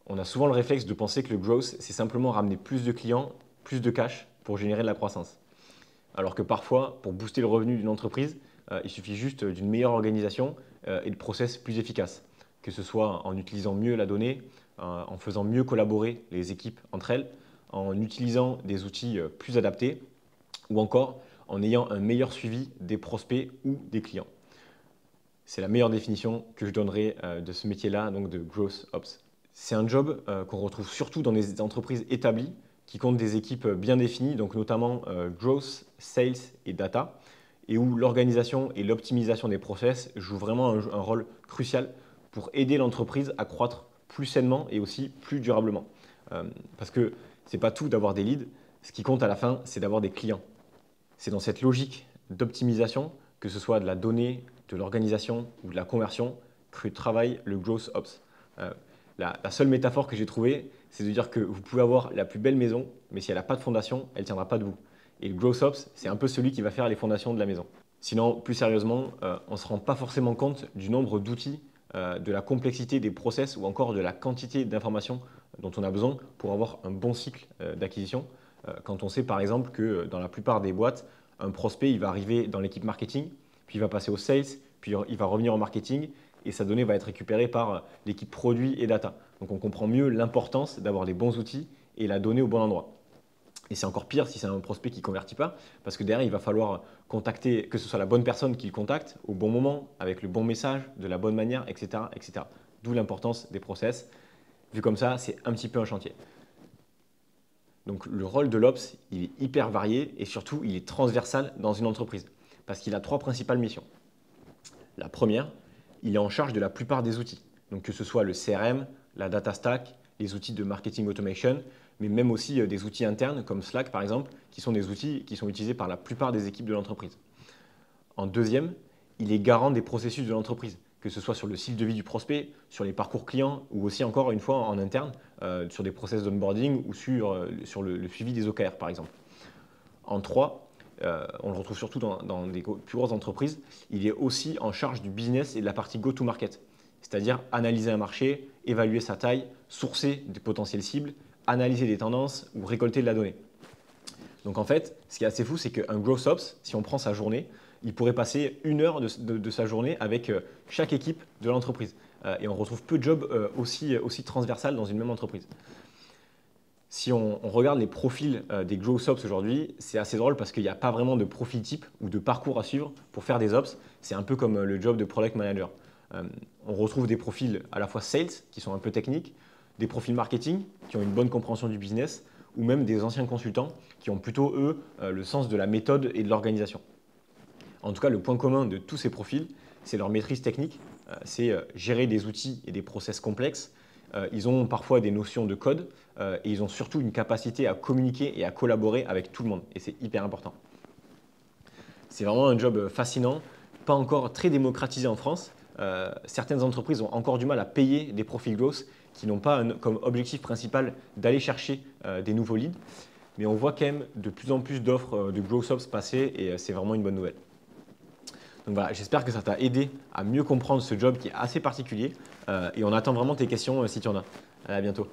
On a souvent le réflexe de penser que le growth, c'est simplement ramener plus de clients, plus de cash pour générer de la croissance. Alors que parfois, pour booster le revenu d'une entreprise, il suffit juste d'une meilleure organisation et de process plus efficaces. Que ce soit en utilisant mieux la donnée, en faisant mieux collaborer les équipes entre elles, en utilisant des outils plus adaptés ou encore en ayant un meilleur suivi des prospects ou des clients. C'est la meilleure définition que je donnerai de ce métier-là, donc de Growth Ops. C'est un job qu'on retrouve surtout dans des entreprises établies qui comptent des équipes bien définies, donc notamment Growth, Sales et Data, et où l'organisation et l'optimisation des process jouent vraiment un rôle crucial pour aider l'entreprise à croître plus sainement et aussi plus durablement. Parce que ce n'est pas tout d'avoir des leads, ce qui compte à la fin, c'est d'avoir des clients. C'est dans cette logique d'optimisation, que ce soit de la donnée, de l'organisation ou de la conversion, que travaille le Growth Ops. La seule métaphore que j'ai trouvée, c'est de dire que vous pouvez avoir la plus belle maison, mais si elle n'a pas de fondation, elle ne tiendra pas debout. Et le Growth Ops, c'est un peu celui qui va faire les fondations de la maison. Sinon, plus sérieusement, on ne se rend pas forcément compte du nombre d'outils, de la complexité des process ou encore de la quantité d'informations dont on a besoin pour avoir un bon cycle d'acquisition. Quand on sait par exemple que dans la plupart des boîtes, un prospect il va arriver dans l'équipe marketing, puis il va passer au sales, puis il va revenir au marketing et sa donnée va être récupérée par l'équipe produit et data. Donc on comprend mieux l'importance d'avoir les bons outils et la donnée au bon endroit. Et c'est encore pire si c'est un prospect qui ne convertit pas, parce que derrière, il va falloir contacter, que ce soit la bonne personne qui le contacte, au bon moment, avec le bon message, de la bonne manière, etc. etc. D'où l'importance des process. Vu comme ça, c'est un petit peu un chantier. Donc le rôle de l'Ops, il est hyper varié et surtout, il est transversal dans une entreprise, parce qu'il a trois principales missions. La première, il est en charge de la plupart des outils, donc que ce soit le CRM, la data stack, les outils de marketing automation, mais même aussi des outils internes comme Slack par exemple, qui sont des outils qui sont utilisés par la plupart des équipes de l'entreprise. En deuxième, il est garant des processus de l'entreprise, que ce soit sur le cycle de vie du prospect, sur les parcours clients ou aussi encore une fois en interne, sur des process d'onboarding ou sur le suivi des OKR par exemple. En trois, on le retrouve surtout dans des plus grosses entreprises, il est aussi en charge du business et de la partie go-to-market, c'est-à-dire analyser un marché, évaluer sa taille, sourcer des potentielles cibles, analyser des tendances ou récolter de la donnée. Donc en fait, ce qui est assez fou, c'est qu'un Growth Ops, si on prend sa journée, il pourrait passer 1 heure de sa journée avec chaque équipe de l'entreprise. Et on retrouve peu de jobs aussi transversales dans une même entreprise. Si on regarde les profils des Growth Ops aujourd'hui, c'est assez drôle parce qu'il n'y a pas vraiment de profil type ou de parcours à suivre pour faire des Ops. C'est un peu comme le job de Product Manager. On retrouve des profils à la fois Sales, qui sont un peu techniques, des profils marketing, qui ont une bonne compréhension du business, ou même des anciens consultants, qui ont plutôt, eux, le sens de la méthode et de l'organisation. En tout cas, le point commun de tous ces profils, c'est leur maîtrise technique, c'est gérer des outils et des process complexes. Ils ont parfois des notions de code et ils ont surtout une capacité à communiquer et à collaborer avec tout le monde. Et c'est hyper important. C'est vraiment un job fascinant, pas encore très démocratisé en France. Certaines entreprises ont encore du mal à payer des profils growth qui n'ont pas comme objectif principal d'aller chercher des nouveaux leads. Mais on voit quand même de plus en plus d'offres de growth ops passer et c'est vraiment une bonne nouvelle. Donc voilà, j'espère que ça t'a aidé à mieux comprendre ce job qui est assez particulier et on attend vraiment tes questions si tu en as. À bientôt.